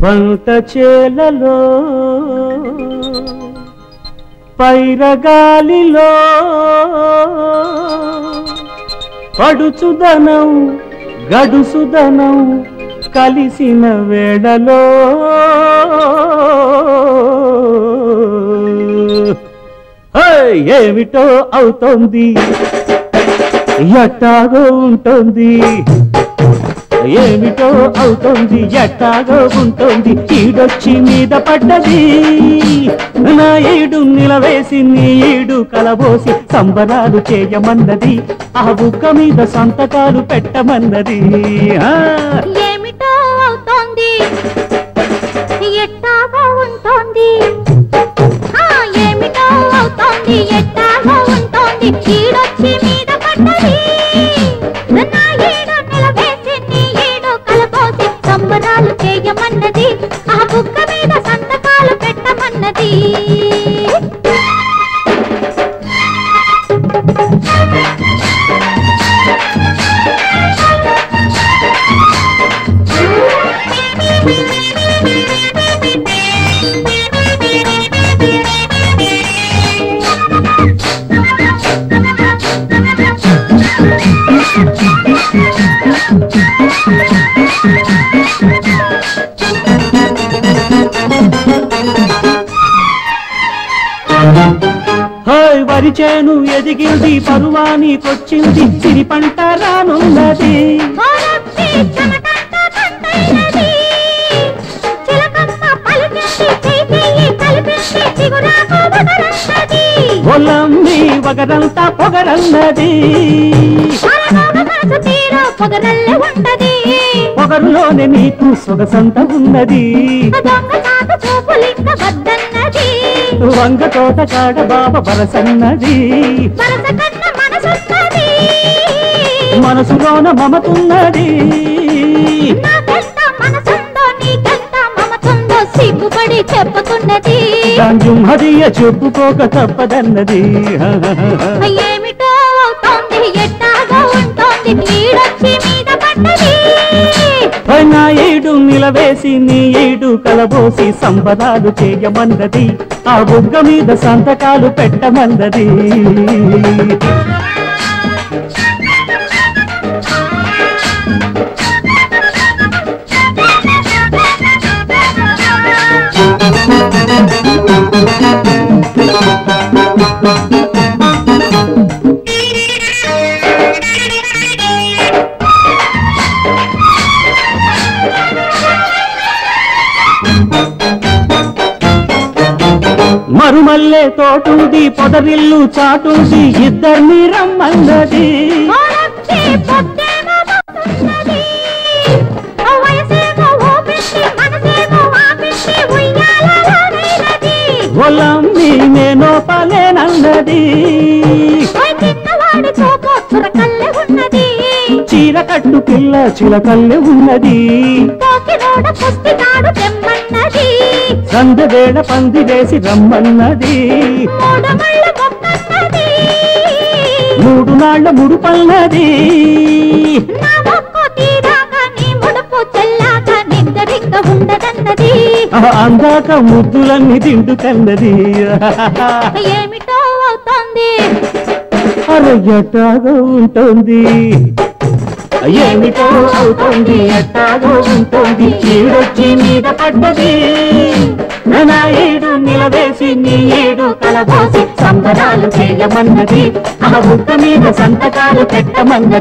పంట చేలలో పైరగాలిలో పడుచుదనం గడుసుదనం కలిసిన వేళలో ఏమిటో అవుతోంది ఎట్టాగో ఉంటుంది ఏమిటో అవుతోంది ఎట్టాగో ఉంటుంది ఈడొచ్చి మీద పడ్డది నా ఈడు నిలవేసి నీ ఈడు కలబోసి సంబరాలు చేయమన్నది ఆ బుక్క మీద సంతకాలు పెట్టమన్నది ఏమిటో అవుతోంది ఎట్టాగో ఉంటుంది ఏమిటో అవుతోంది ఎట్టాగో ఉంటుంది ఈడొచ్చి మీద పడ్డది నా ఈడు నిలవేసి నీ ఈడు కలబోసి సంబరాలు చేయమన్నది ఆ బుక్క మీద సంతకాలు పెట్టమన్నది వరి చేను ఎదిగింది పరువానికొచ్చింది సిరి పంట రానున్నది ఒలమ్మి వగరంతా పొగరన్నది పొగరులోనే నీకు సొగసంత ఉన్నది వంగ తోట కాడ బాబ బరసన్నది మనసులోన మమతున్నది సిగ్గుపడి చెప్పుకున్నది హదియ చెప్పుకోక తప్పదన్నది ఏమిటో అవుతోంది ఎట్టాగా ఉంటుంది ఈడొచ్చి మీద పడ్డది నా ఈడు నిలవేసి నీ ఈడు కలబోసి సంబరాలు చేయమన్నది ఆ బుగ్గ మీద సంతకాలు పెట్టమన్నది మరుమల్లే తోటుంది పొదరిల్లు చాటుంది ఇద్దరిని రమ్మన్నది ఒలమ్మి నేనో పలేనన్నది చీర కట్టు పిల్ల చిలకల్లె ఉన్నది సందవేళ పంది వేసి రమ్మన్నది మూడు నాళ్ల ముడుపన్నది అందాక ముద్దులన్నీ తింటుకన్నది ఏమిటో అవుతోంది ఎట్టాగో ఉంటుంది ఏమిటో అవుతుంది ఎట్టాగో ఉంటుంది ఈడొచ్చి మీద పడ్డది నా ఈడు నిలవేసి నీ ఈడు కలబోసి సంబరాలు చేయమన్నది ఆ బుక్క మీద సంతకాలు పెట్టమన్నది